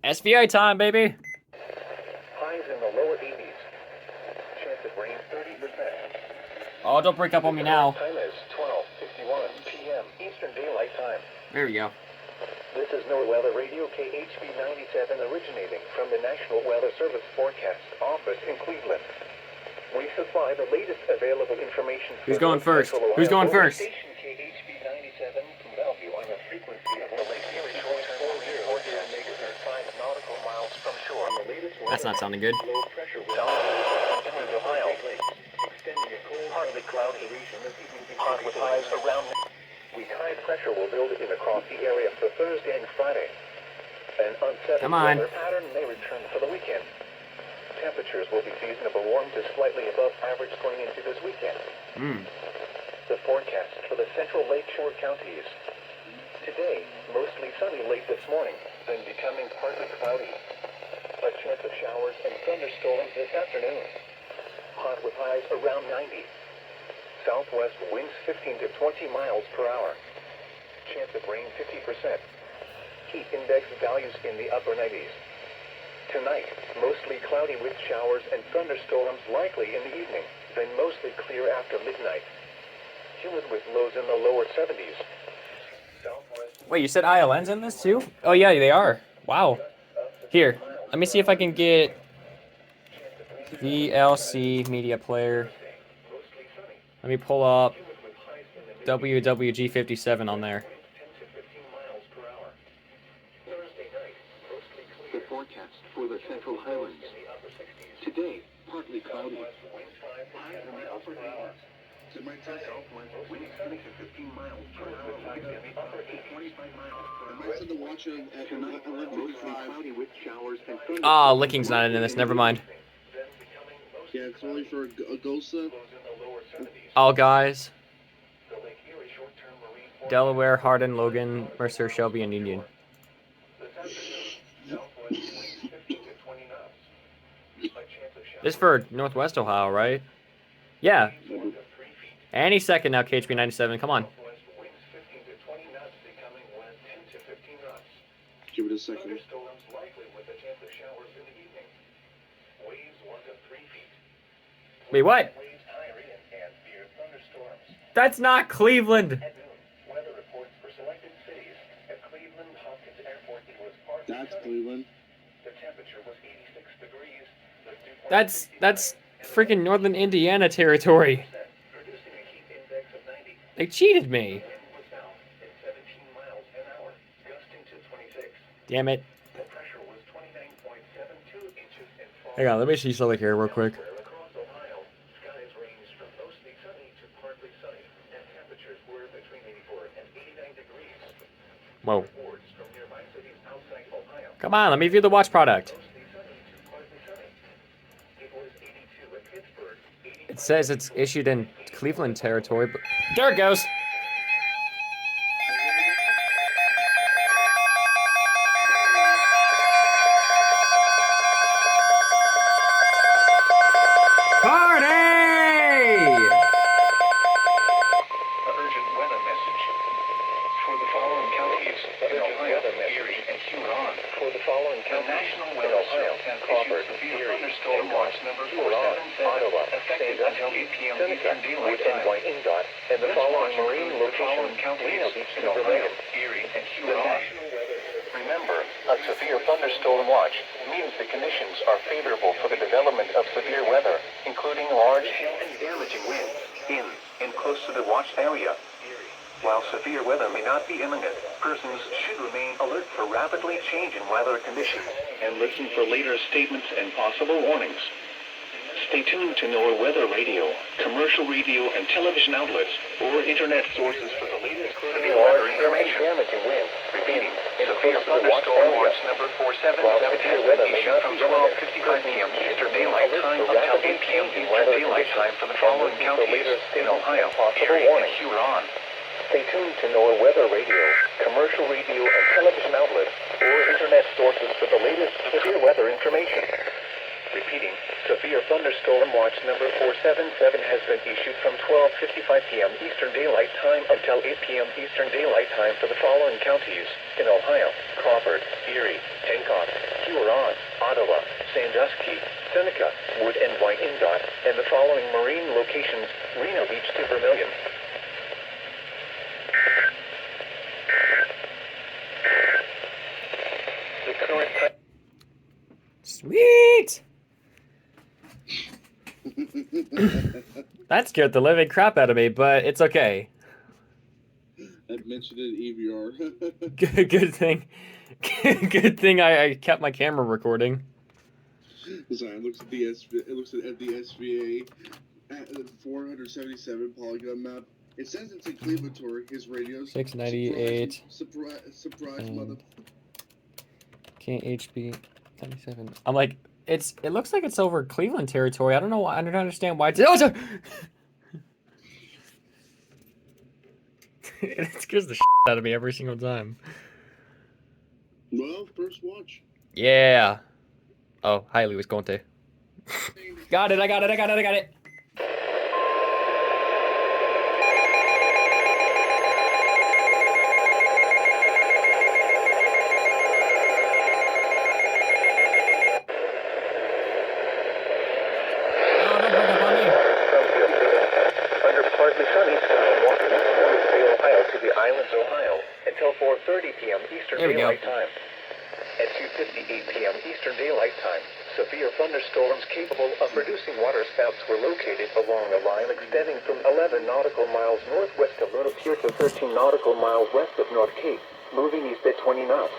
SVI time, baby. Highs in the lower 80s. Chance of rain 30%. Oh, don't break up on me now. Time is 12:51 p.m. Eastern Daylight Time. There we go. This is NOAA Weather Radio KHB 97 originating from the National Weather Service Forecast Office in Cleveland. We supply the latest available information. Who's going first? Who's going first? Station KHB 97 from Bellevue on the frequency of the Lake Erie short-term marine forecast 5 nautical miles from shore. That's not sounding good. Low pressure will Flint, Ohio. Extending a cold, partly cloudy, hot with highs around. Weak high pressure will build in across the area for Thursday and Friday. An unsettled weather pattern may return for the weekend. Temperatures will be seasonable warm to slightly above average going into this weekend. The forecast for the central lakeshore counties. Today, mostly sunny late this morning, then becoming partly cloudy. A chance of showers and thunderstorms this afternoon. Hot with highs around 90. Southwest winds 15 to 20 miles per hour. Chance of rain 50%. Heat index values in the upper 90s. Tonight, mostly cloudy with showers and thunderstorms likely in the evening, then mostly clear after midnight. Humid with lows in the lower 70s. Wait, you said ILN's in this too? Oh yeah, they are. Wow. Here, let me see if I can get VLC media player. Let me pull up WWG57 on there. The forecast for the Central Highlands. Today, partly cloudy. Highs in the upper 80s. Southwest winds 10 to 15 miles per hour. Upper 25 miles per hour. The watch at Tonight, mostly cloudy with showers and thunderstorms. Ah, licking's not in this. Never mind. Yeah, it's only for a GOSA. All guys. Delaware, Hardin, Logan, Mercer, Shelby, and Union. This is for Northwest Ohio, right? Yeah. Any second now, KHB 97. Come on. Give it a second. Wait, what? That's not Cleveland. That's Cleveland. That's freaking Northern Indiana territory. They cheated me. Damn it. Hang on, let me see something here real quick. Whoa. Come on, let me view the watch product. It says it's issued in Cleveland territory, but there it goes. Following counties, National Weather Service has issued severe thunderstorm watch number 477, effective until 8 p.m. Eastern Daylight Time. And the following marine locations counties in Ohio, Erie, and Huron. Remember, a severe thunderstorm watch means the conditions are favorable for the development of severe weather, including large hail and damaging winds in and close to the watch area. While severe weather may not be imminent, persons should remain alert for rapidly changing weather conditions and listen for later statements and possible warnings. Stay tuned to NOAA Weather Radio, commercial radio and television outlets, or internet sources for the latest severe weather information. Repeating, severe thunderstorm watch number 477 has been issued from 12:55 p.m. Eastern Daylight Time until 8 p.m. Eastern Daylight Time for the following counties in Ohio, Erie, and Huron. Stay tuned to NOAA Weather Radio, commercial radio and television outlets, or internet sources for the latest severe weather information. Repeating, severe thunderstorm watch number 477 has been issued from 12:55 p.m. Eastern Daylight Time until 8 p.m. Eastern Daylight Time for the following counties in Ohio: Crawford, Erie, Hancock, Huron, Ottawa, Sandusky, Seneca, Wood and Wyandotte, and the following marine locations: Reno Beach to Vermilion. The current time. Sweet! That scared the living crap out of me, but it's okay. I mentioned it in EVR. Good thing. Good thing I kept my camera recording. Sorry, it looks at the SVA at the 477 polygon map. It says it's in Cleveland, his radios. 698. Surprise, mother. KHB 77. I'm like, it looks like it's over Cleveland territory. I don't know why. I don't understand why it's. Oh, sorry. It scares the shit out of me every single time. Well, first watch. Yeah. Oh, hi, Luis Conte. Got it. I got it. Under partly sunny sky, walking east Ohio to the islands, Ohio, until 4:30 p.m. Eastern There we go. Daylight Time. At 2:58 p.m. Eastern Daylight Time, severe thunderstorms capable of producing waterspouts were located along a line extending from 11 nautical miles northwest of Luna Pier to 13 nautical miles west of North Cape, moving east at 20 knots.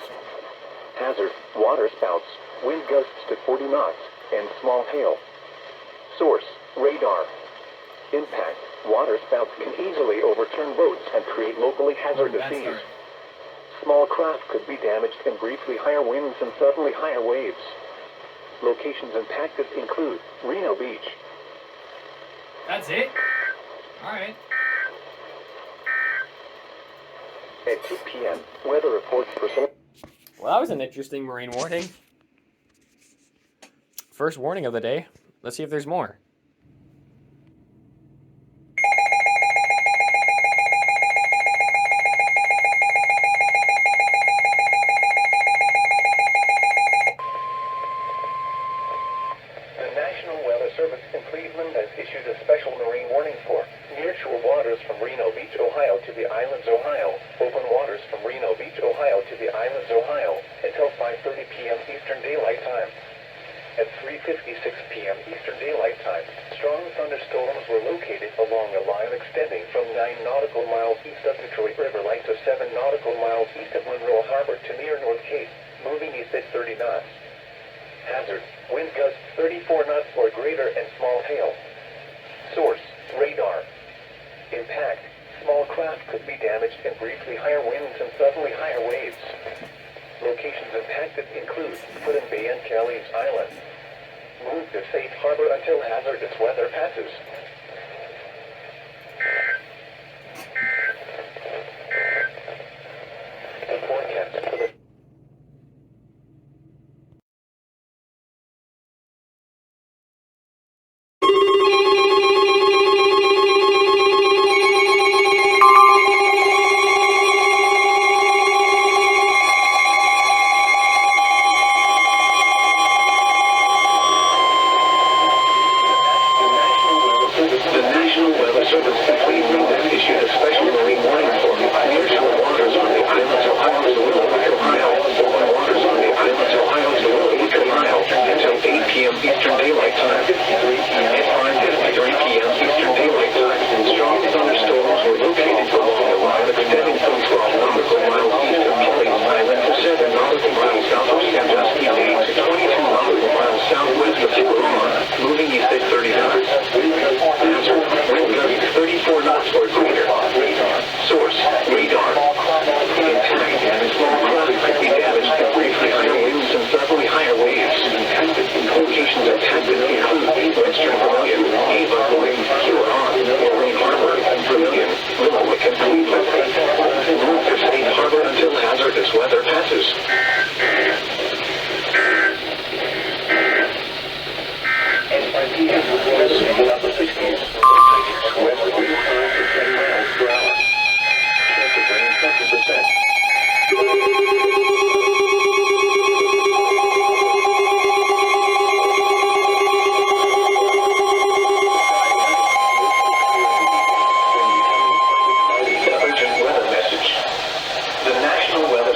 Hazard: waterspouts, wind gusts to 40 knots, and small hail. Source: radar. Impact: waterspouts can easily overturn boats and create locally hazardous seas. Small craft could be damaged in briefly higher winds and suddenly higher waves. Locations impacted include Reno Beach. That's it? Alright. At 2 p.m., weather reports for some. Well, that was an interesting marine warning. First warning of the day. Let's see if there's more. The National Weather Service in Cleveland has issued a special marine warning for nearshore waters from Reno Beach, Ohio to the islands, Ohio, open waters from Reno Beach, Ohio to the islands, Ohio, until 5:30 p.m. Eastern Daylight Time. At 3:56 p.m. Eastern Daylight Time, strong thunderstorms were located along a line extending from 9 nautical miles east of Detroit River Line to 7 nautical miles east of Monroe Harbor to near North Cape, moving east at 30 knots. Hazard: wind gusts 34 knots or greater and small hail. Source: radar. Impact: small craft could be damaged in briefly higher winds and suddenly higher waves. Locations impacted include Flint Bay and Kelly's Island. Move to safe harbor until hazardous weather passes. The forecast for the National Weather Service in Cleveland has issued a special marine warning for nearshore waters on the islands Ohio to Little Lake, Ohio, open waters on the islands Ohio to Little Lake, Ohio, until 8 p.m. Eastern Daylight Time. At 5:53 p.m. Eastern Daylight Time, strong thunderstorms were located along the line extending from 12 nautical miles east of Kelly's Island to 7 nautical miles south of Sandusky Bay to 22 nautical miles southwest of Crawford, moving east at 30 knots. Hazard: wind gusts 34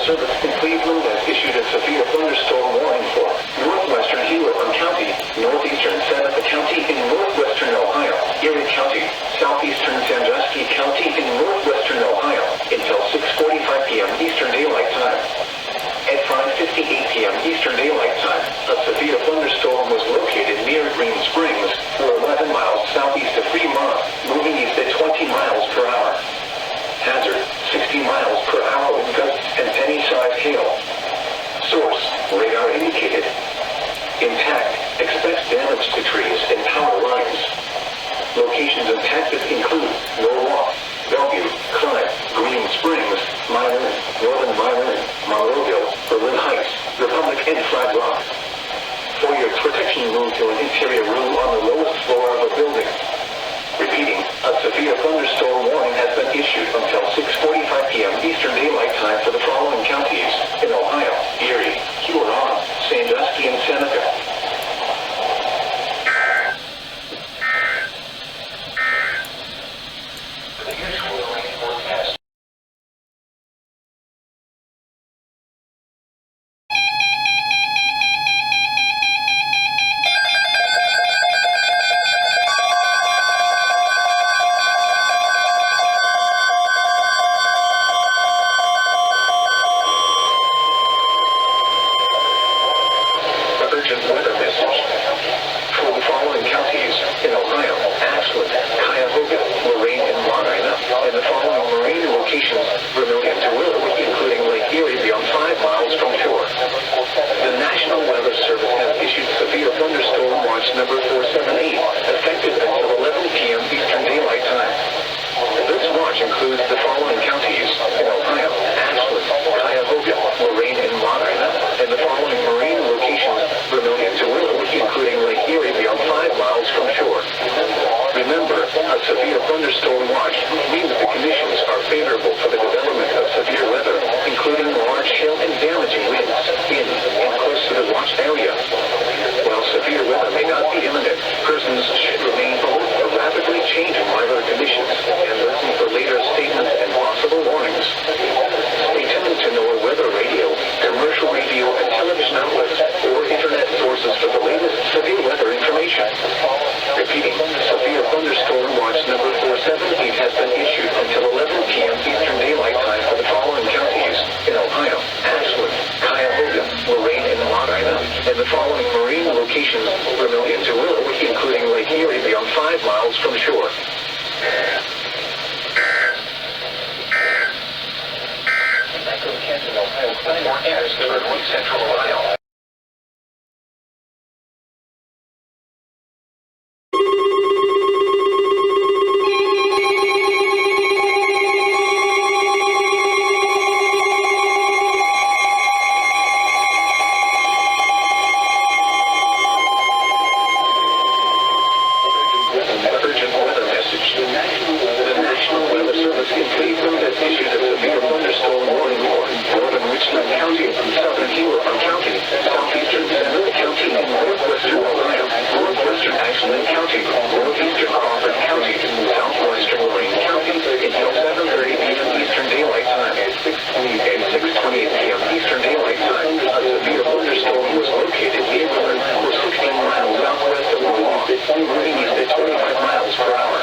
Service in Cleveland has issued a severe thunderstorm warning for northwestern Hewlett County, northeastern Seneca County in northwestern Ohio, Erie County, southeastern Sandusky County in northwestern Ohio until 6:45 p.m. Eastern Daylight Time. At 5:58 p.m. Eastern Daylight Time, a severe thunderstorm was located near Green Springs, 11 miles southeast of Fremont, moving east at 20 miles per hour. Hazard, 60 miles per hour with gusts and penny-sized hail. Source, radar indicated. Intact, expects damage to trees and power lines. Locations impacted include Norwalk, Bellevue, Clyde, Green Springs, Milan, Northern Milan, Monroeville, Berlin Heights, Republic, and Flag Rock. For your protection, move to an interior room on the lowest floor of a building. Repeating, a severe thunderstorm warning has been issued until 6:45 p.m. Eastern Daylight Time for the following counties in Ohio: Erie, Huron, Sandusky, and Seneca. The usual rain forecast. Urgent weather message. For the following counties in Ohio: Ashland, Cuyahoga, Lorain, and Lahaina, and the following marine locations: Vermilion to Willow, including Lake Erie beyond 5 miles from shore. The National Weather Service has issued severe thunderstorm watch number 478, effective until 11 p.m. Eastern Daylight Time. This watch includes the following counties in Ohio: Ashland, Cuyahoga, Lorain, and Lahaina, and the following marine locations: Vermilion to Willow, including Lake Erie beyond 5 miles from shore. Remember, a severe thunderstorm watch means the conditions are favorable for the development of severe weather, including large hail and damaging winds in and close to the watch area. While severe weather may not be imminent, persons should remain alert for rapidly changing weather conditions and listen for later statements and possible warnings. Stay tuned to NOAA Weather Radio, commercial radio and television outlets, or internet sources for the latest severe weather information. Repeating, severe thunderstorm watch number 478 has been issued until 11 p.m. Eastern Daylight Time for the following counties in Ohio: Ashland, Cuyahoga, Lorain, and Lahaina, and the following marine locations: Vermilion to Willow, including Lake Erie beyond 5 miles from shore. Canton, Ohio, forecast for North Central Ohio. Urgent weather message. The National Weather Service in Cleveland has issued a severe thunderstorm warning for northern Richland County, southern Hewlett County, southeastern Seneca County, and northwestern Ohio, northwestern Ashland County, northeastern Crawford County, southwestern Lorain County, until 7:30 p.m. Eastern Daylight Time. At 6:28 p.m. Eastern Daylight Time, a severe thunderstorm was located near Flint, 16 miles southwest of Norwalk, moving east at 25 miles per hour.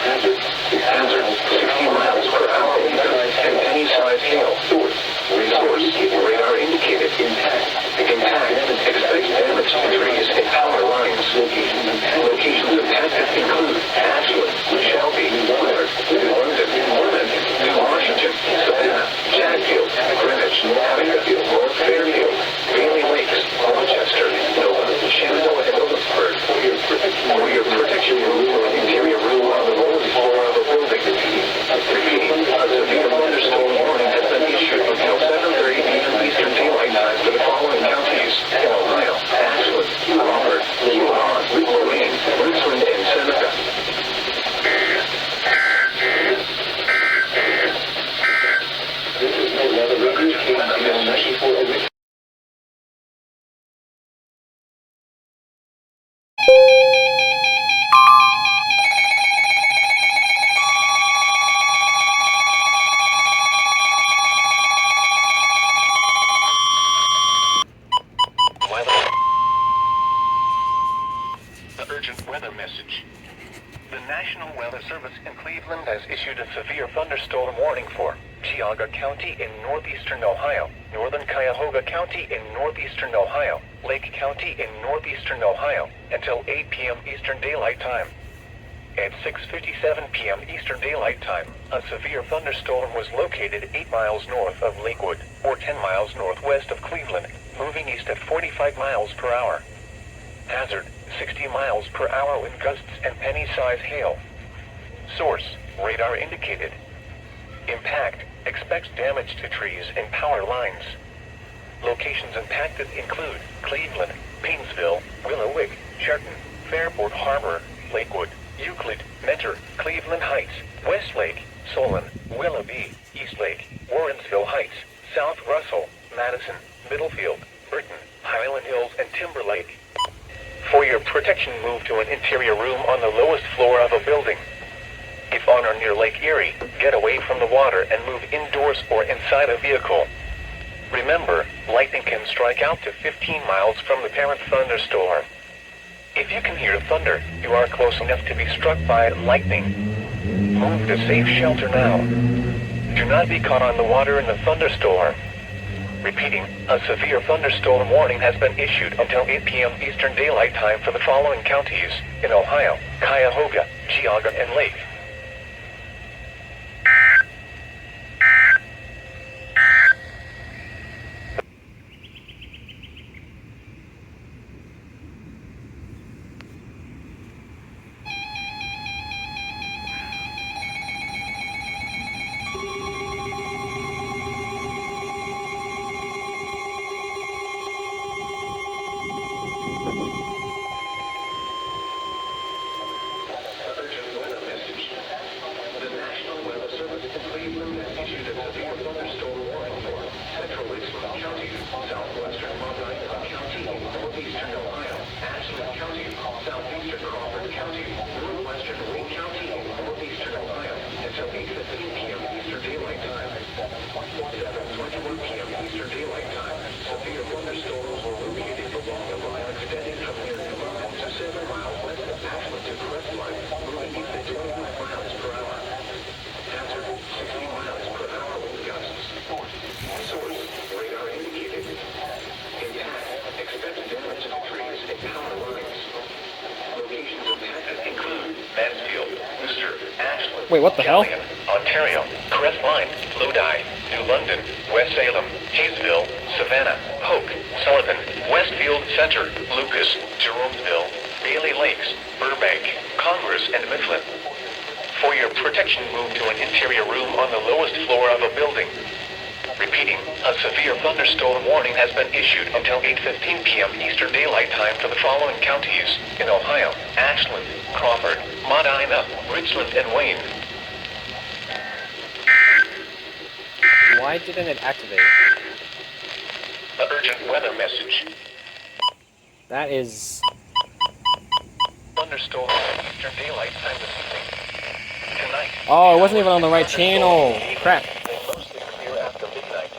Hazard, 60 miles per hour with gusts and penny-sized hail. Source, radar indicated. Intact, expect damage to trees and power lines. Locations impacted include a severe thunderstorm warning for Geauga County in northeastern Ohio, northern Cuyahoga County in northeastern Ohio, Lake County in northeastern Ohio, until 8 p.m. Eastern Daylight Time. At 6:57 p.m. Eastern Daylight Time, a severe thunderstorm was located 8 miles north of Lakewood, or 10 miles northwest of Cleveland, moving east at 45 miles per hour. Hazard, 60 miles per hour wind gusts and penny-size hail. Source, radar indicated. Impact, expects damage to trees and power lines. Locations impacted include Cleveland, Painesville, Willowick, Churton, Fairport Harbor, Lakewood, Euclid, Mentor, Cleveland Heights, Westlake, Solon, Willoughby, Eastlake, Warrensville Heights, South Russell, Madison, Middlefield, Britain, Highland Hills, and Timberlake. For your protection, move to an interior room on the lowest floor of a building. If on or near Lake Erie, get away from the water and move indoors or inside a vehicle. Remember, lightning can strike out to 15 miles from the parent thunderstorm. If you can hear thunder, you are close enough to be struck by lightning. Move to safe shelter now. Do not be caught on the water in the thunderstorm. Repeating, a severe thunderstorm warning has been issued until 8 p.m. Eastern Daylight Time for the following counties in Ohio: Cuyahoga, Geauga, and Lake. Wait, what the hell? Ontario, Crestline, Lodi, New London, West Salem, Hayesville, Savannah, Polk, Sullivan, Westfield Center, Lucas, Jeromeville, Bailey Lakes, Burbank, Congress, and Mifflin. For your protection, move to an interior room on the lowest floor of a building. Repeating, a severe thunderstorm warning has been issued until 8:15 p.m. Eastern Daylight Time for the following counties in Ohio: Ashland, Crawford, Medina, Richland, and Wayne. Why didn't it activate? The urgent weather message. That is... Thunderstorm Eastern Daylight Time this evening. Tonight. Oh, it wasn't even on the right channel. Crap. Mostly clear after midnight.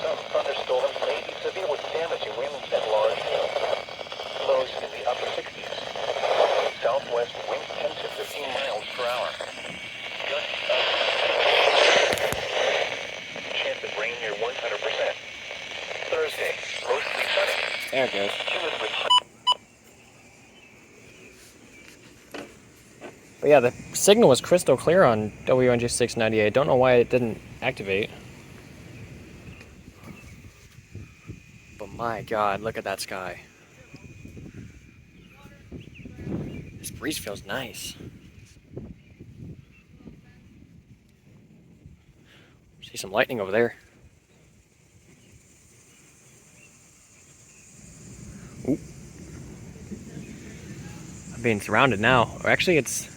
Some thunderstorms may be severe with damaging winds and large hail. Lows in the upper 60s. Southwest winds 10 to 15 miles per hour. Gusts up. Chance of rain near 100%. Thursday, mostly sunny. There it goes. Humid with But yeah, the signal was crystal clear on WNG 698. Don't know why it didn't activate. But my god, look at that sky. This breeze feels nice. See some lightning over there. Ooh. I'm being surrounded now. Or actually, it's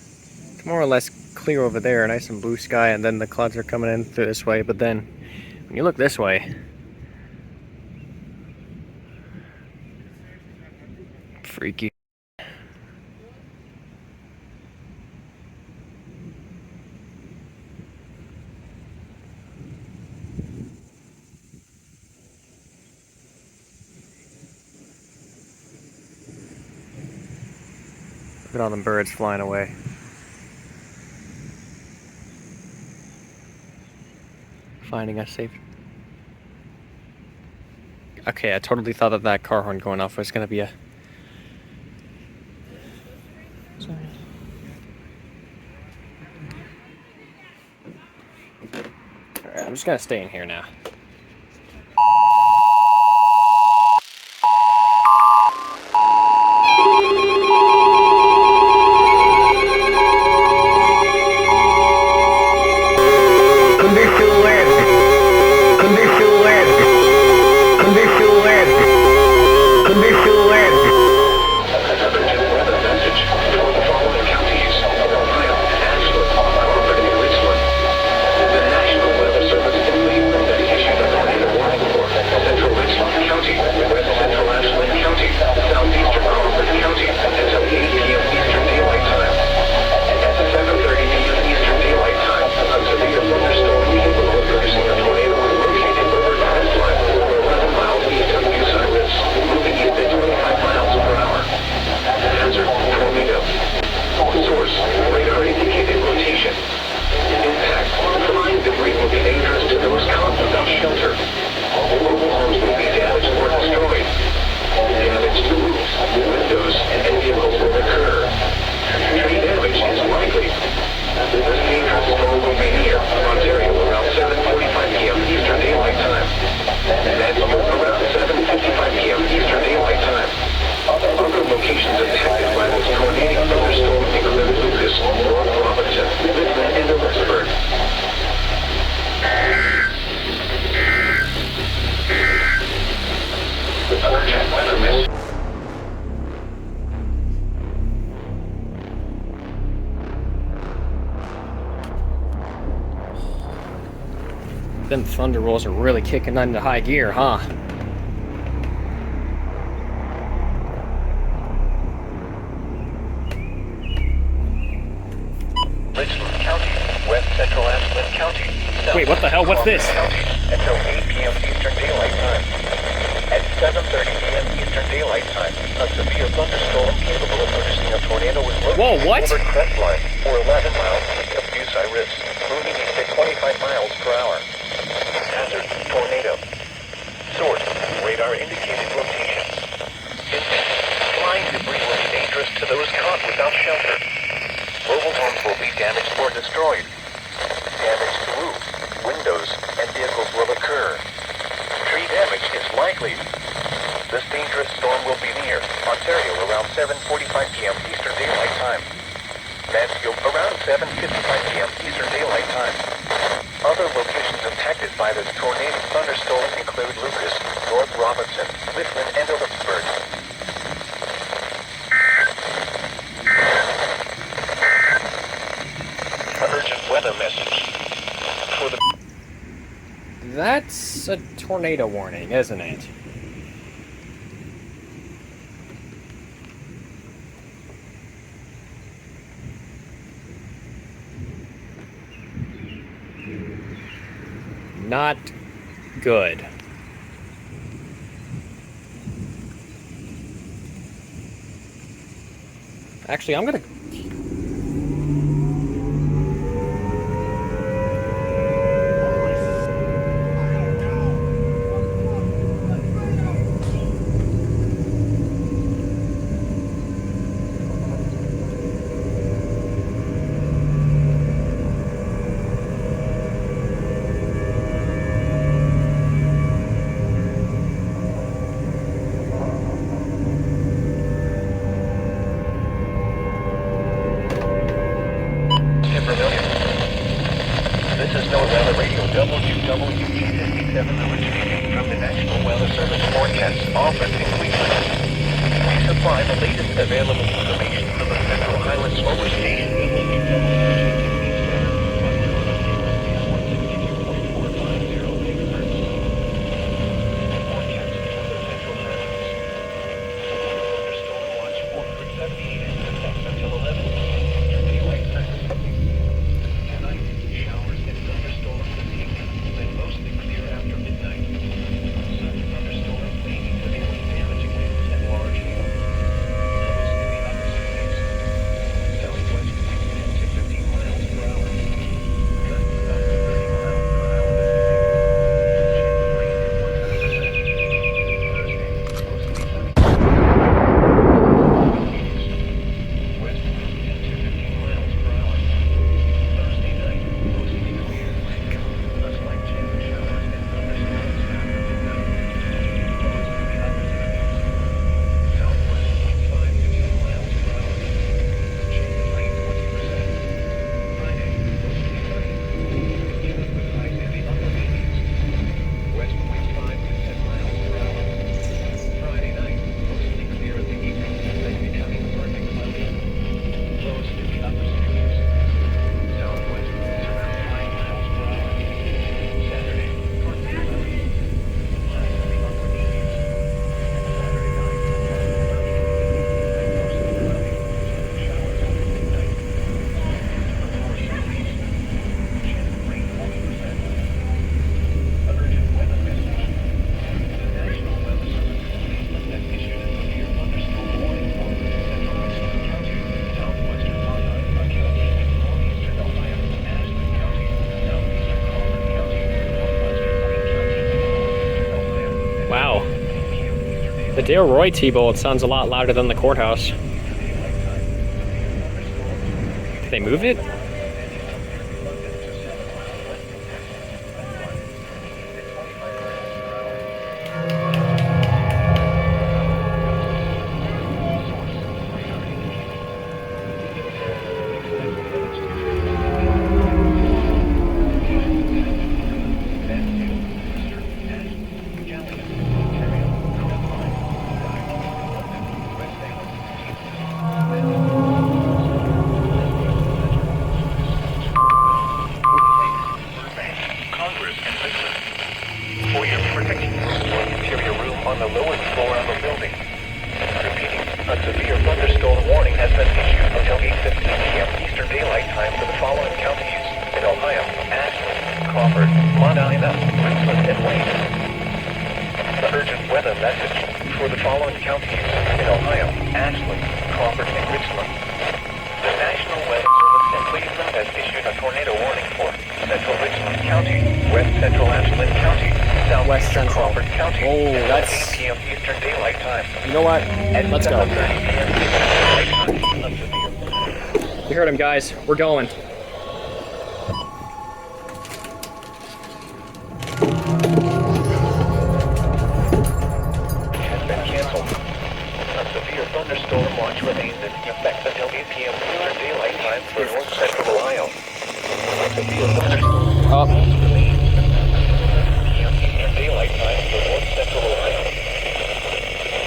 more or less clear over there, nice and blue sky, and then the clouds are coming in through this way. But then when you look this way, freaky. Look at all them birds flying away. finding us safe. Okay, I totally thought that that car horn going off was gonna be a... Sorry. Alright, I'm just gonna stay in here now. Weather message for the following counties of Ohio, Ashland, Crawford, and Richland. The National Weather Service in Cleveland has issued a tornado warning for central Richland County, west central Ashland County, southeastern Crawford County until 8 p.m. Eastern Daylight Time. At 7:30 p.m. Eastern Daylight Time, a severe thunderstorm capable of producing a tornado was located over Crestline, over 11 miles east of Bucyrus, moving east at 25 miles per hour. Hazard, tornado. Source, radar indicated rotation. Impact, flying debris will be dangerous to those caught without shelter. Mobile homes will be damaged or destroyed. Damage to roofs, windows, and vehicles will occur. Tree damage is likely. This dangerous storm will be near Ontario around 7:45 p.m. Eastern Daylight Time. Mansfield around 7:55 p.m. Eastern Daylight Time. Other locations impacted by this tornadic thunderstorm include Lucas, North Robinson, Richland, and Elizabeth. Urgent weather message. Them thunder rolls are really kicking into high gear, huh? Richland County, west central Ashland County. Wait, what the hell? What's this? County, until 8 p.m. Eastern Daylight Time. At 7:30 p.m. Eastern Daylight Time, a severe thunderstorm capable of producing a tornado was located Whoa, what? over Crestline, or 11 miles east of Bucyrus, moving east at 25 miles per hour. Hazard, tornado. Source, radar indicated rotation. Impact, flying debris will be dangerous to those caught without shelter. Mobile homes will be damaged or destroyed. Damage to roofs, windows, and vehicles will occur. Tree damage is likely. This dangerous storm will be near Ontario around 7:45 p.m. Eastern Daylight Time. Mansfield around 7:55 p.m. Eastern Daylight Time. Other locations impacted by this tornadic thunderstorm include Lucas, North Robinson, Richland, and Elizabeth. Urgent weather message for the... That's a tornado warning, isn't it? Not good. Actually, I'm gonna... This is NOAA Weather Radio WWG-57 originating from the National Weather Service forecast office in Cleveland. We supply the latest available information from the Central Highlands Mobile Station. Dale Roy T-bolt sounds a lot louder than the courthouse. Did they move it? On the lowest floor of the building. Repeating, a severe thunderstorm warning has been issued until 8:15 p.m. Eastern Daylight Time for the following counties in Ohio: Ashland, Crawford, Medina, Richland, and Wayne. The urgent weather message for the following counties in Ohio: Ashland, Crawford, and Richland. The National Weather Service in Cleveland has issued a tornado warning for Central Richland County, West Central Ashland County, West Central. Crawford County. Oh, that's... 8 p.m. Eastern Daylight Time. You know what? Let's go. 7:30 p.m. Eastern Daylight Time. You heard him, guys. We're going. Has been canceled. A severe thunderstorm watch remains in effect until 8 p.m. Eastern Daylight Time for North Central Ohio. A severe thunderstorm Up. remains Eastern Daylight Time for North Central Ohio.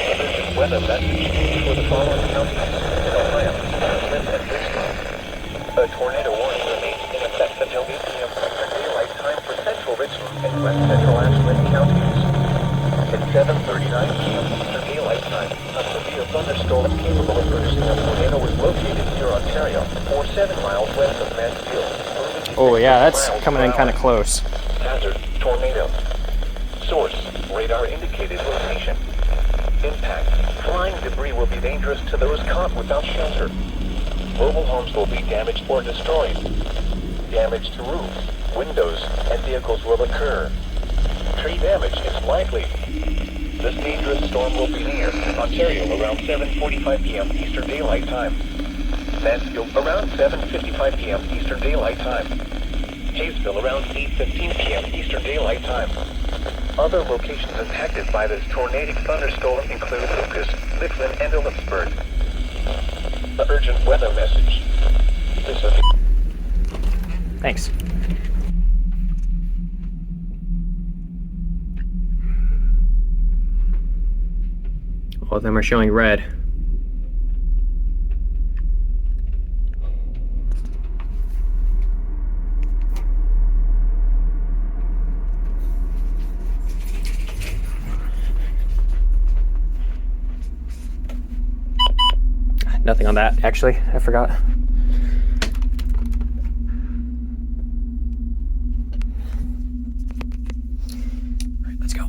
The urgent weather message for the following counties in Ohio: Flint and Richland. A tornado warning remains in effect until 8 p.m. Eastern Daylight Time for Central Richland and West Central Ashland counties. At 7:39 p.m. Eastern Daylight Time, a severe thunderstorm capable of producing a tornado was located near Ontario, 7 miles west of Mansfield. Oh, yeah, that's coming in kind of close. Hazard: tornado. Source: radar indicated location. Impact: flying debris will be dangerous to those caught without shelter. Mobile homes will be damaged or destroyed. Damage to roofs, windows, and vehicles will occur. Tree damage is likely. This dangerous storm will be near Ontario around 7:45 p.m. Eastern Daylight Time. Mansfield around 7:55 p.m. Eastern Daylight Time. Hayesville around 8:15 p.m. Eastern Daylight Time. Other locations impacted by this tornadic thunderstorm include Lucas, Richland, and Ellipsburg. The urgent weather message. This is... Thanks. All of them are showing red. Nothing on that, actually. I forgot. All right, let's go.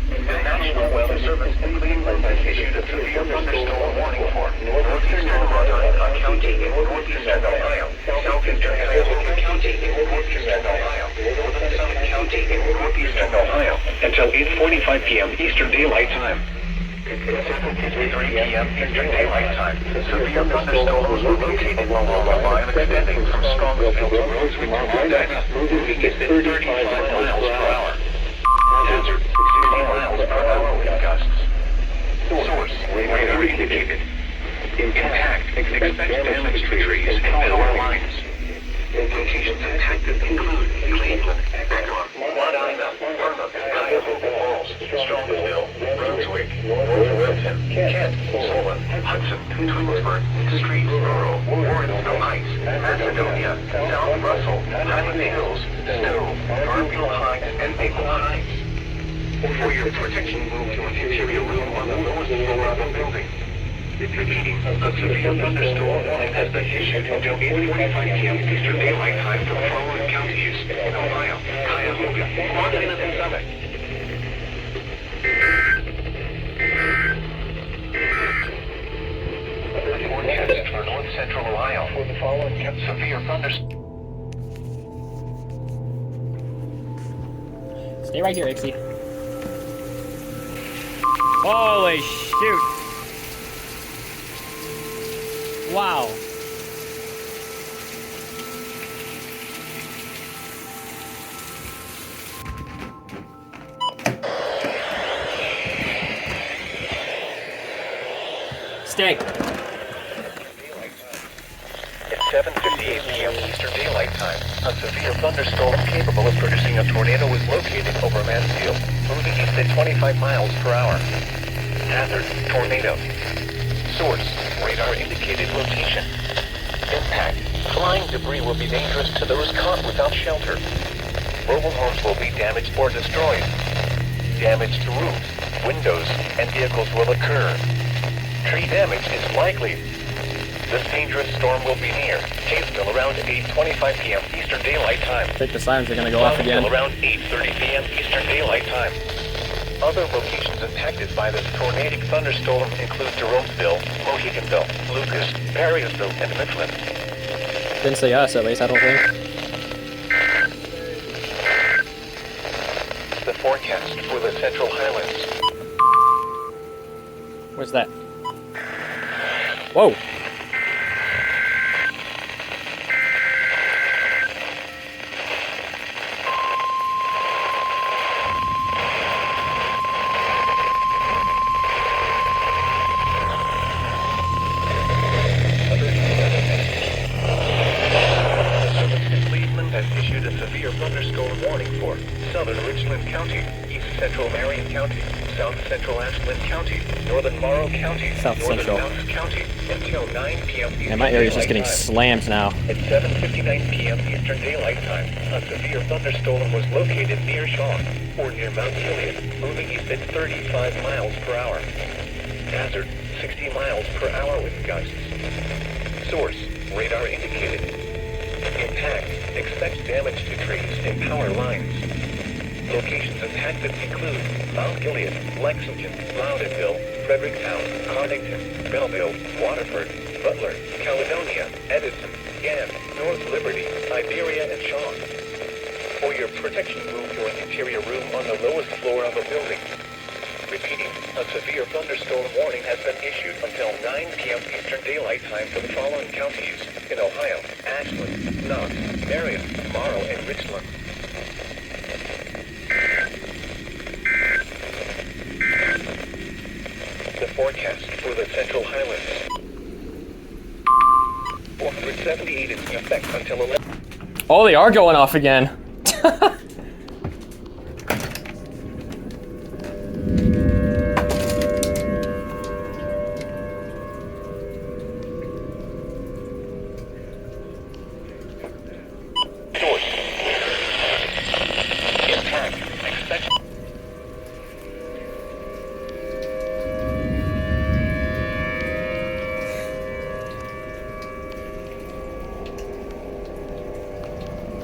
The National Weather Service in Cleveland has issued a severe thunderstorm warning for northeastern Medina County in northeastern Ohio, southeastern Cuyahoga County in northeastern Ohio, northern Summit County in northeastern Ohio, until 8:45 p.m. Eastern Daylight Time. At 7:53 p.m. Eastern Daylight Time, severe thunderstorms were located along the line extending from Strongsville to Brunswick to Medina, moving at 35 miles per hour. Hazard: 60 miles per hour wind gusts. Source: radar indicated. Impact: expect damage to trees and power lines. Locations impacted include Cleveland, Bedrock, Medina, Vermont, Cuyahoga Falls, Strongsville, Brunswick, North Wilton, Kent, Solon, Hudson, Twinsburg, Street, Rural, Warrensville Heights, Macedonia, South Russell, Highland Hills, Stowe, Garfield Heights, and Maple Heights. For your protection, move to an interior room on the lowest floor of the building. Repeat, Repeating, a severe thunderstorm warning has been issued until 8:45 p.m. Eastern Daylight Time for the following counties in Ohio: Cuyahoga, Montana, and Summit. The forecast for north central Ohio for the following severe thunderstorm. Stay right here, Ixie. Holy shoot! Wow. Stay. At 7:58 p.m. Eastern Daylight Time, a severe thunderstorm capable of producing a tornado is located over Mansfield, moving east at 25 miles per hour. Hazard: tornado. Source: radar indicated location. Impact: flying debris will be dangerous to those caught without shelter. Mobile homes will be damaged or destroyed. Damage to roofs, windows, and vehicles will occur. Tree damage is likely. This dangerous storm will be near Kaysville around 8:25 p.m. Eastern Daylight Time. I think the sirens are gonna go off again. Around 8:30 p.m. Eastern Daylight Time. Other locations impacted by this tornadic thunderstorm include Jeromeville, Moheganville, Lucas, Perrysville, and Richland. Didn't say us, at least, I don't think. The forecast for the Central Highlands. Where's that? Whoa! Issued a severe thunderstorm warning for southern Richland County, east central Marion County, south central Ashland County, northern Morrow County, South northern Central. Mountain County, until 9 p.m. Yeah, my area's just getting Time. slammed now. At 7:59 p.m. Eastern Daylight Time, a severe thunderstorm was located near Shaw, or near Mount Gilead, moving east at 35 miles per hour. Hazard: 60 miles per hour with gusts. Source: radar indicated. Impact: expect damage to trees and power lines. Locations impacted include Mount Gilead, Lexington, Loudonville, Fredericktown, Cardington, Belleville, Waterford, Butler, Caledonia, Edison, Gann, North Liberty, Iberia, and Shaw. For your protection, move to an interior room on the lowest floor of a building. Repeating, a severe thunderstorm warning has been issued until 9 p.m. Eastern Daylight Time for the following counties in Ohio: Ashland, Knox, Marion, Morrow, and Richland. The forecast for the Central Highlands. 478 is in effect until 11. Oh, they are going off again.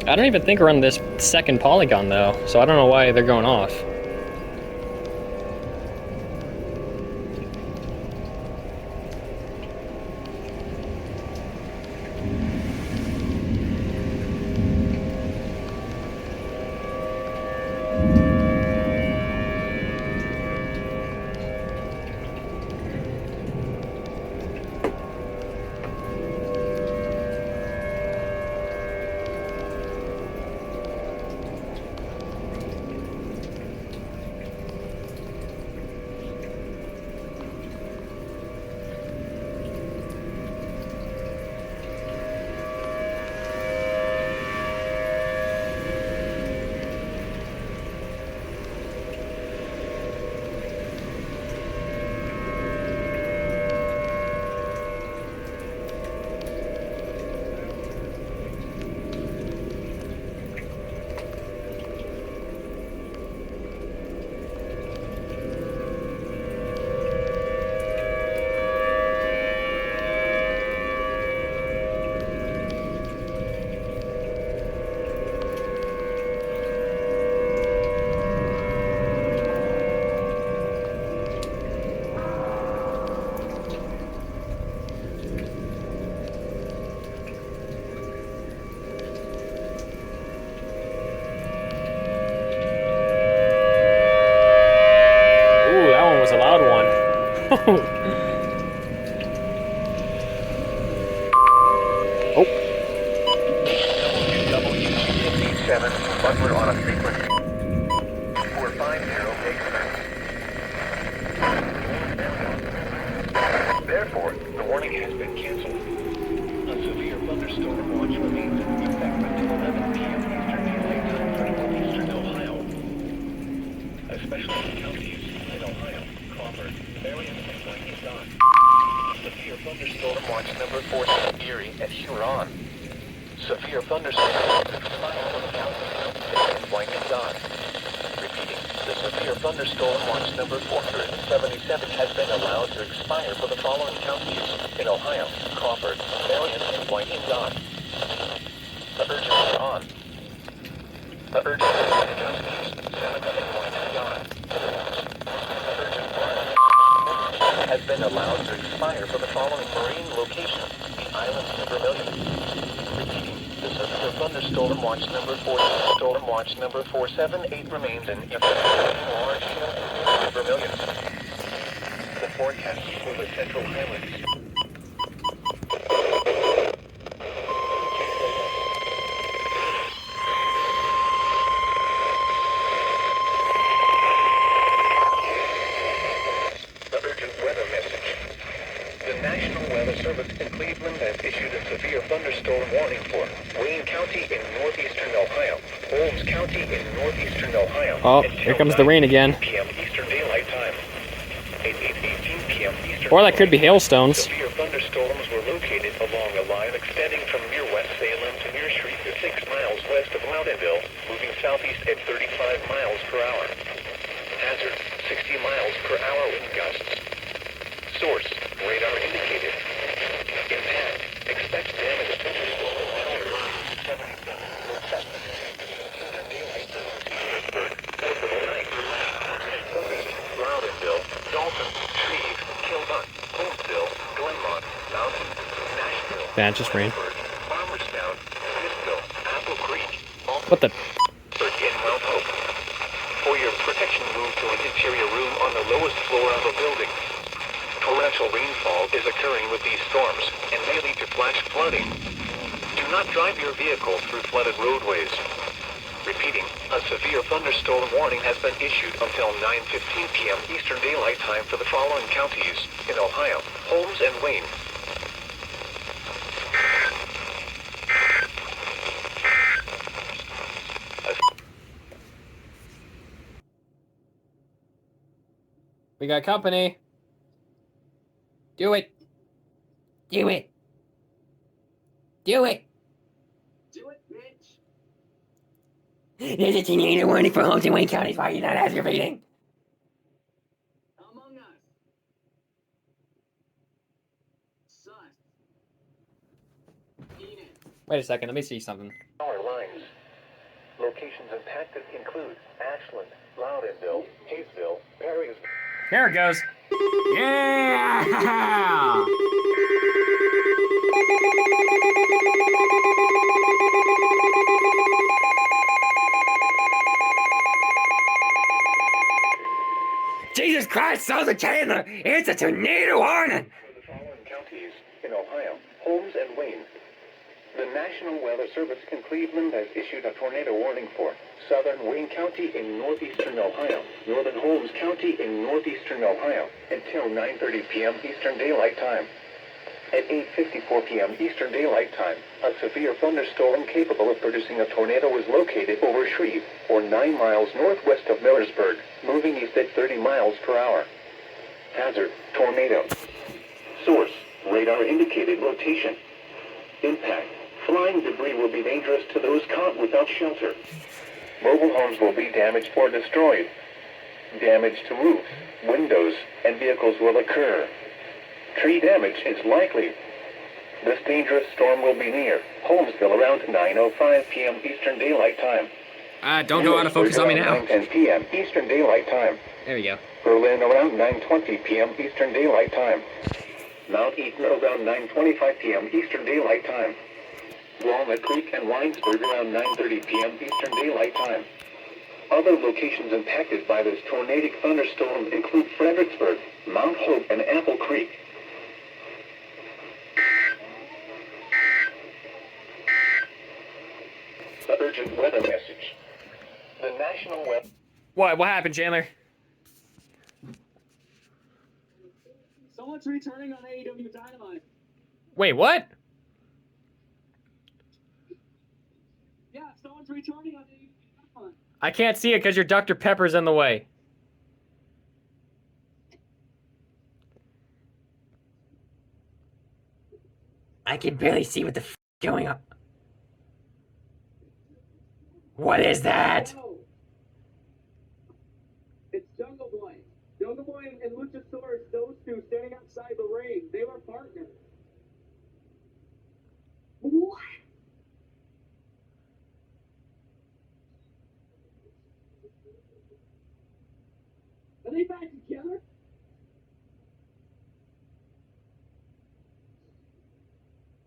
I don't even think we're on this second polygon though, so I don't know why they're going off. Oh. WW57, Butler on a frequency 450 megahertz. Therefore, the warning has been canceled. A severe thunderstorm watch remains in effect until 11 p.m. Eastern Daylight Time for northeastern Ohio, especially in counties in Ohio, Crawford, Marion, and Richland. Severe thunderstorm watch number 4 in Erie and Huron. Severe thunderstorm watch number 5 for the counties in Richland. Repeating, the severe thunderstorm watch number 477 has been allowed to expire for the following counties in Ohio, Crawford, Marion, and Richland. The urgency on. The urgency on counties 7 and Richland. Has been allowed to expire for the following marine locations, the islands of Vermilion. Repeating, the severe thunderstorm watch number 478 remains in effect large hail in Vermilion. The forecast for the Central Highlands. In Cleveland has issued a severe thunderstorm warning for Wayne County in northeastern Ohio, Holmes County in northeastern Ohio. Oh, here comes the rain again. p.m. Eastern Daylight Time. At 8:18 p.m. Eastern. Or that could be hailstones. Severe thunderstorms were located along a line extending from near West Salem to near Shreveport, 6 miles west of Loudonville, moving southeast at 35 miles per hour. Hazard: 60 miles per hour wind gusts. Source: radar indicated. Impact: expect damage to Loudonville, Dalton, Shreve, Kilbuck, Holmesville, Glenmont, Mountain, Nashville, That just rain. Farmerstown, Smithville, Apple Creek, What the? in Mount Hope. For your protection, move to an interior room on the lowest floor of a building. Torrential rainfall is occurring with these storms and may lead to flash flooding. Do not drive your vehicle through flooded roadways. Repeating, a severe thunderstorm warning has been issued until 9:15 p.m. Eastern Daylight Time for the following counties in Ohio, Holmes and Wayne. We got company. Do it. Do it. Do it. Do it, bitch. There's a tornado warning for Holmes and Wayne counties. Why are you not aggravating? Among Us. Sus. Enid. Wait a second. Let me see something. Power lines. Locations impacted include Ashland, Loudonville, Hayesville, Perrysburg. There it goes. Yeah! Jesus Christ, Southern Chandler! It's a tornado warning! For the following counties in Ohio, Holmes and Wayne. The National Weather Service in Cleveland has issued a tornado warning for southern Wayne County in northeastern Ohio, northern Holmes County in northeastern Ohio, until 9:30 p.m. Eastern Daylight Time. At 8:54 p.m. Eastern Daylight Time, a severe thunderstorm capable of producing a tornado was located over Shreve, or 9 miles northwest of Millersburg, moving east at 30 miles per hour. Hazard: tornado. Source: radar indicated rotation. Impact: flying debris will be dangerous to those caught without shelter. Mobile homes will be damaged or destroyed. Damage to roofs, windows, and vehicles will occur. Tree damage is likely. This dangerous storm will be near Holmesville around 9:05 p.m. Eastern Daylight Time. Don't go out of focus on me now. 9:10 p.m. Eastern Daylight Time. There we go. Berlin around 9:20 p.m. Eastern Daylight Time. Mount Eaton around 9:25 p.m. Eastern Daylight Time. Walnut Creek and Winesburg around 9:30 p.m. Eastern Daylight Time. Other locations impacted by this tornadic thunderstorm include Fredericksburg, Mount Hope, and Apple Creek. Urgent weather message. The National Weather... What happened, Chandler? Someone's returning on AEW Dynamite. Wait, what? Yeah, someone's returning on AEW Dynamite. I can't see it because your Dr. Pepper's in the way. I can barely see what the f going on. What is that? Oh. It's Jungle Boy. Jungle Boy and Luchasaurus, those two standing outside the ring. They were partners. What? Are they back together?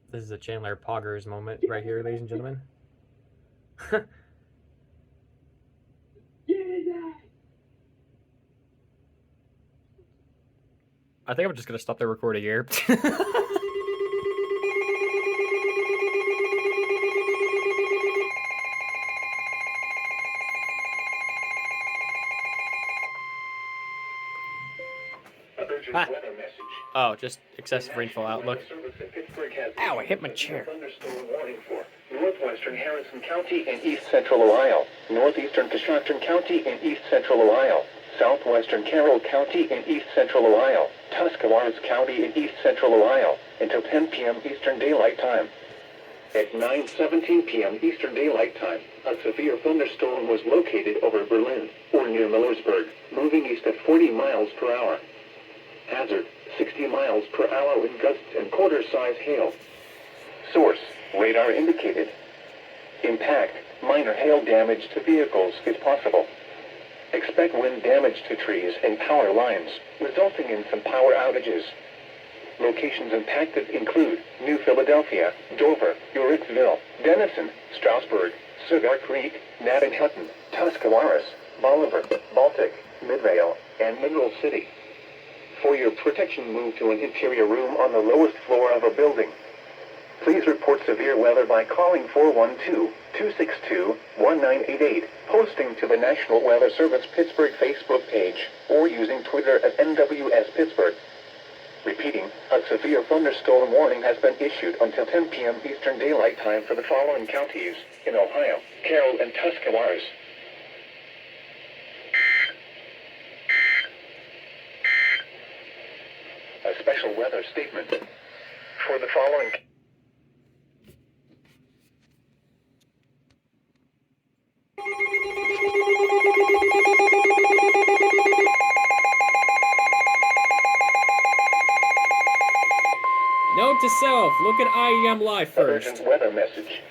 This is a Chandler Poggers moment right here, ladies and gentlemen. Get that! I think I'm just gonna stop the recording here. Urgent Ah. weather message. Oh, just excessive rainfall outlook. Ow, I hit my chair. Thunderstorm warning for northwestern Harrison County and east central Ohio, northeastern Coshocton County and east central Ohio, southwestern Carroll County and east central Ohio, Tuscarawas County and east central Ohio, until 10 p.m. Eastern Daylight Time. At 9:17 p.m. Eastern Daylight Time, a severe thunderstorm was located over Berlin, or near Millersburg, moving east at 40 miles per hour. Hazard, 60 miles per hour with gusts and quarter-size hail. Source, radar indicated. Impact, minor hail damage to vehicles is possible. Expect wind damage to trees and power lines, resulting in some power outages. Locations impacted include New Philadelphia, Dover, Uritzville, Denison, Strasburg, Cigar Creek, Nat Hutton, Tuscarawas, Bolivar, Baltic, Midvale, and Mineral City. For your protection, move to an interior room on the lowest floor of a building. Please report severe weather by calling 412-262-1988, posting to the National Weather Service Pittsburgh Facebook page, or using Twitter at NWS Pittsburgh. Repeating, a severe thunderstorm warning has been issued until 10 p.m. Eastern Daylight Time for the following counties in Ohio, Carroll, and Tuscarawas. A special weather statement for the following. Note to self, look at IEM Live first. Urgent weather message.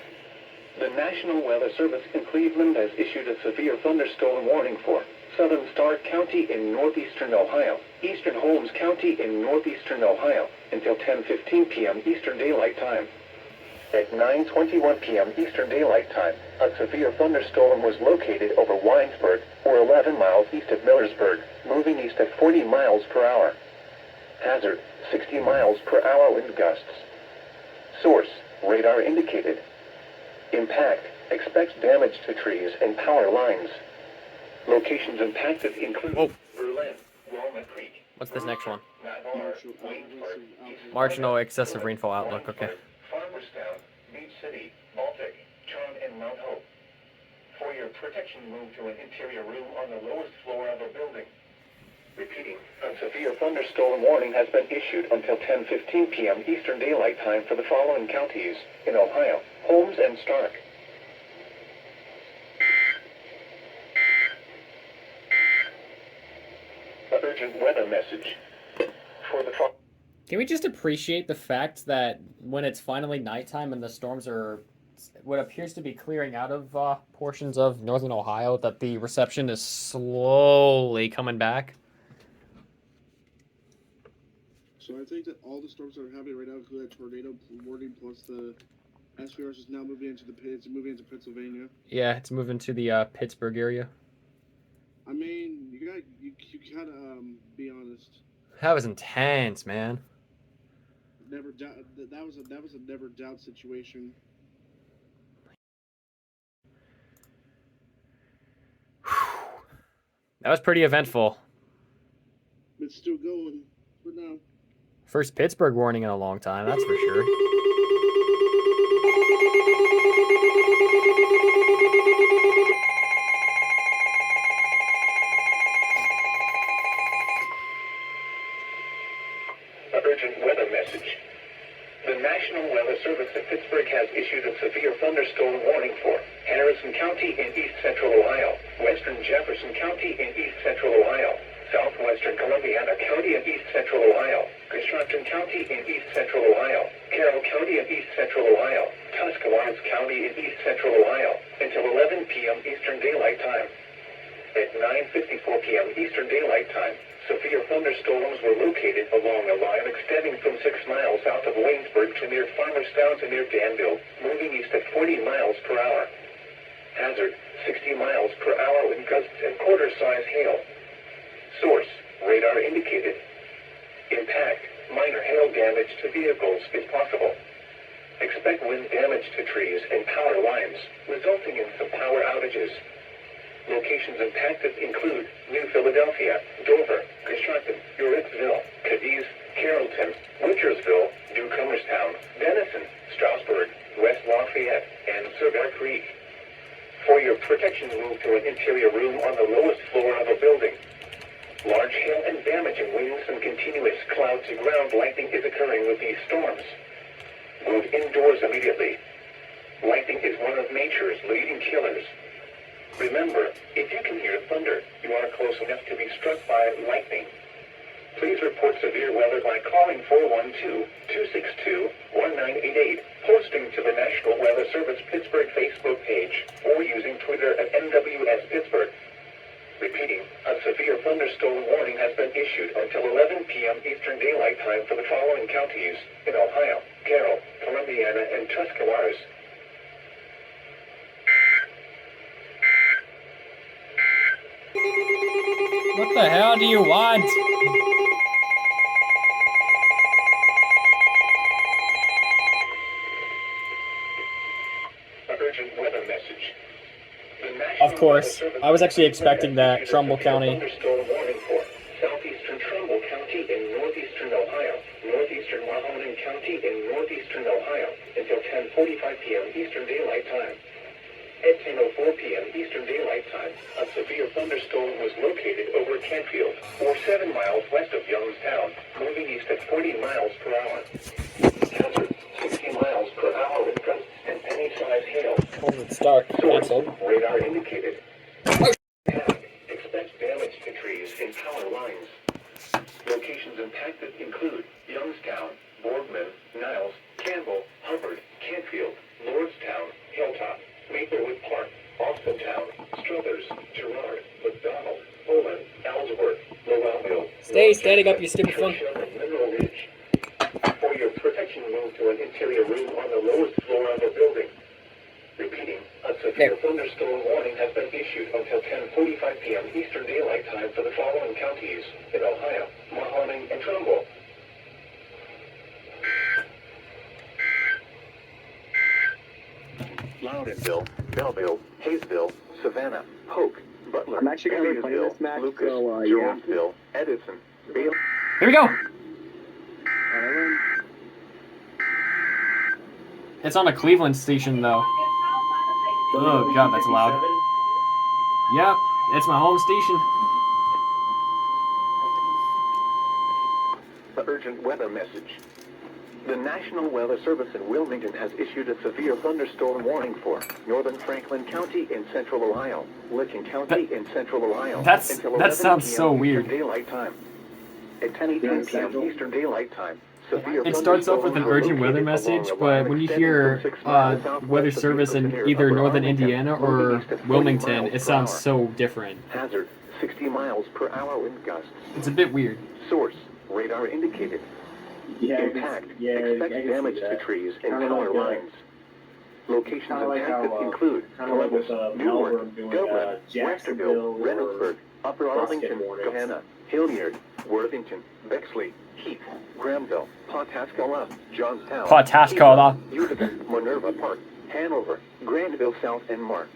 The National Weather Service in Cleveland has issued a severe thunderstorm warning for southern Stark County in northeastern Ohio, eastern Holmes County in northeastern Ohio, until 10:15 p.m. Eastern Daylight Time. At 9:21 p.m. Eastern Daylight Time, a severe thunderstorm was located over Winesburg, or 11 miles east of Millersburg, moving east at 40 miles per hour. Hazard, 60 miles per hour wind gusts. Source, radar indicated. Impact, expects damage to trees and power lines. Locations impacted include Berlin, Walnut Creek. What's this next one? Waynesburg, Marginal excessive rainfall outlook, okay. Farmerstown, Beach City, Baltic, Charm, and Mount Hope. For your protection, move to an interior room on the lowest floor of a building. Repeating, a severe thunderstorm warning has been issued until 10:15 p.m. Eastern Daylight Time for the following counties in Ohio, Holmes and Stark. An urgent weather message for the following. Can we just appreciate the fact that when it's finally nighttime and the storms are what appears to be clearing out of portions of northern Ohio, that the reception is slowly coming back? So I think that all the storms that are happening right now, including that tornado warning plus the SVRs, is now moving into moving into Pennsylvania. Yeah, it's moving to the Pittsburgh area. I mean, you gotta be honest. That was intense, man. Never doubt that was a never doubt situation. That was pretty eventful. It's still going for now. First Pittsburgh warning in a long time, that's for sure. An urgent weather message. The National Weather Service in Pittsburgh has issued a severe thunderstorm warning for Harrison County in east central Ohio, western Jefferson County in east central Ohio, southwestern Columbiana County in east central Ohio, Construction County in east central Ohio, Carroll County in east central Ohio, Tuscarawas County in east central Ohio, until 11 p.m. Eastern Daylight Time. At 9:54 p.m. Eastern Daylight Time, severe thunderstorms were located along a line extending from 6 miles south of Waynesburg to near Farmerstown to near Danville, moving east at 40 miles per hour. Hazard, 60 miles per hour with gusts and quarter-size hail. Source, radar indicated. Impact, minor hail damage to vehicles is possible. Expect wind damage to trees and power lines, resulting in some power outages. Locations impacted include New Philadelphia, Dover, Construction, Uricksville, Cadiz, Carrollton, Wintersville, Newcomerstown, Denison, Strasburg, West Lafayette, and Cigar Creek. For your protection, move to an interior room on the lowest floor of a building. Large hail and damaging winds and continuous cloud-to-ground lightning is occurring with these storms. Move indoors immediately. Lightning is one of nature's leading killers. Remember, if you can hear thunder, you are close enough to be struck by lightning. Please report severe weather by calling 412-262-1988, posting to the National Weather Service Pittsburgh Facebook page, or using Twitter at NWS Pittsburgh. Repeating, a severe thunderstorm warning has been issued until 11 p.m. Eastern Daylight Time for the following counties in Ohio, Carroll, Columbiana, and Tuscarawas. What the hell do you want? An urgent weather message. Of course, I was actually expecting that. Trumbull County. Thunderstorm warning for southeastern Trumbull County in northeastern Ohio, northeastern Mahoning County in northeastern Ohio until 10:45 p.m. Eastern Daylight Time. At 10:04 p.m. Eastern Daylight Time, a severe thunderstorm was located over Canfield, or 7 miles west of Youngstown, moving east at 40 miles per hour. Hazard, 60 miles per hour with gusts and penny-sized hail. It's dark. Source, Cancelled. radar indicated. Expect damage to trees and power lines. Locations impacted include Youngstown, Boardman, Niles, Campbell, Hubbard, Canfield, Lordstown, Hilltop, Maplewood Park, Austintown, Struthers, Girard, McDonald, Poland, Ellsworth, Lowellville. Stay standing up, you stupid phone. and Mineral Ridge. For your protection, move to an interior room on the lowest floor of a building. Repeating, a severe thunderstorm warning has been issued until 10:45 p.m. Eastern Daylight Time for the following counties in Ohio, Mahoning, and Trumbull. Loudonville, Belleville, Hayesville, Savannah, Polk, Butler, I'm actually gonna be playing this match, Lucas, so, Jeromeville, Edison, Bailey. Here we go. It's on a Cleveland station, though. Oh, God, that's loud. Yep, it's my home station. The urgent weather message. The National Weather Service in Wilmington has issued a severe thunderstorm warning for northern Franklin County in central Ohio, Licking County in central Ohio. That until 11 sounds p.m. so Eastern weird. Daylight Time. At 10:18 p.m. Eastern Daylight Time, severe It starts off with an urgent weather message, but when you hear weather service in either northern Indiana or Wilmington, it sounds so different. Hazard, 60 miles per hour wind gusts. It's a bit weird. Source, radar indicated. Impact, expect damage to trees and power lines. Locations impacted include Columbus, Newark, Dublin, Westerville, Reynoldsburg, Upper Arlington, Gahanna, Hilliard, Worthington, Bexley, Heath, Grahamville, Pawtascala, Johnstown, Pawtascala. Utica, Minerva Park, Hanover, Grandville South, and more.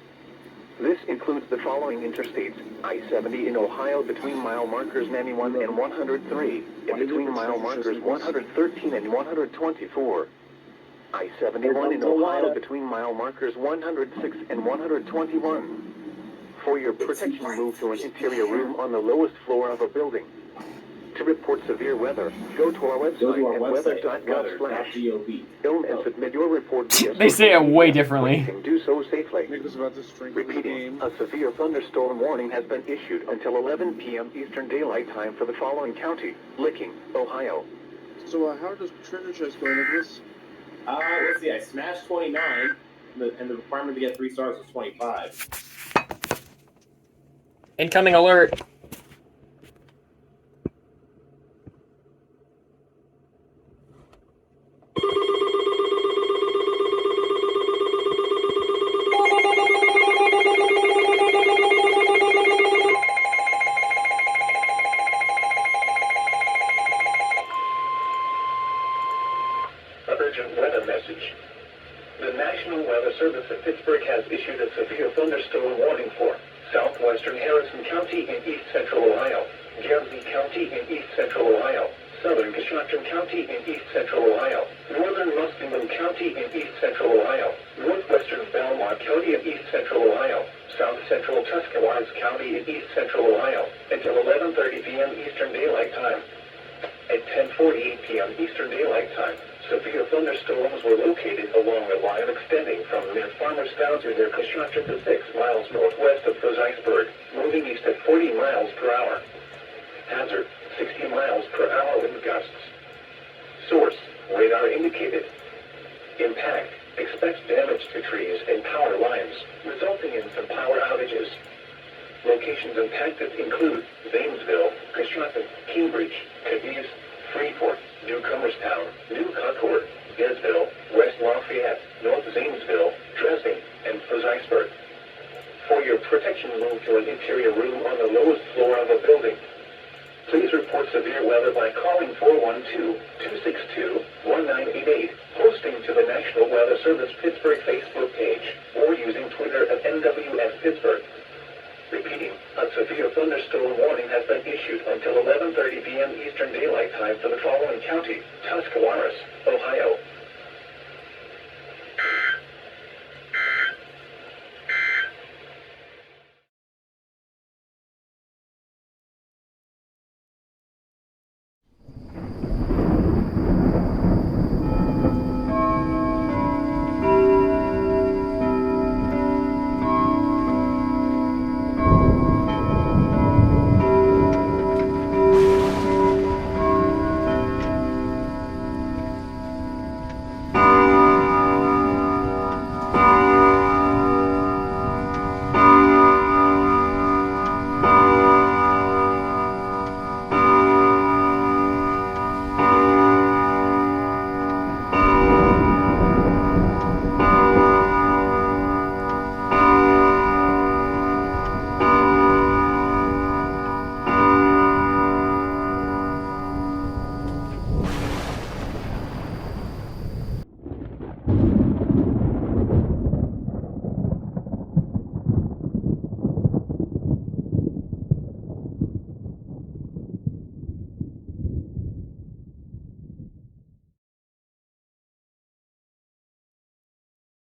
This includes the following interstates: I-70 in Ohio between mile markers 91 and 103, and between mile markers 113 and 124. I-71 in Ohio between mile markers 106 and 121. For your protection, move to an interior room on the lowest floor of a building. To report severe weather, go to our website at weather.gov/. Film and submit your report via They say it way differently. You can do so safely. Nicholas about to strengthen the Repeating, game. a severe thunderstorm warning has been issued until 11 p.m. Eastern Daylight Time for the following county: Licking, Ohio. So how does treasure chest go, Nicholas? Let's see. I smashed 29, and the requirement to get 3 stars was 25. Incoming alert. Urgent weather message. The National Weather Service at Pittsburgh has issued a severe thunderstorm warning for southwestern Harrison County in east central Ohio, Guernsey County in east central Ohio, southern Coshocton County in east central Ohio, northern Muskingum County in east central Ohio, northwestern Belmar County in east central Ohio, south central Tuscarawas County in east central Ohio, until 11:30 p.m. Eastern Daylight Time. At 10:48 p.m. Eastern Daylight Time, severe thunderstorms were located along a line extending from near Farmerstown to near Coshocton to 6 miles northwest of Iceberg, moving east at 40 miles per hour. Hazard, 60 miles per hour wind gusts. Source, radar indicated. Impact, expect damage to trees and power lines, resulting in some power outages. Locations impacted include Zanesville, Coshocton, Cambridge, Cadiz, Freeport, Newcomerstown, New Concord, Desville, West Lafayette, North Zanesville, Dresden, and Iceberg. For your protection, move to an interior room on the lowest floor of a building. Please report severe weather by calling 412-262-1988, posting to the National Weather Service Pittsburgh Facebook page, or using Twitter at NWS Pittsburgh. Repeating, a severe thunderstorm warning has been issued until 11:30 p.m. Eastern Daylight Time for the following county: Tuscarawas,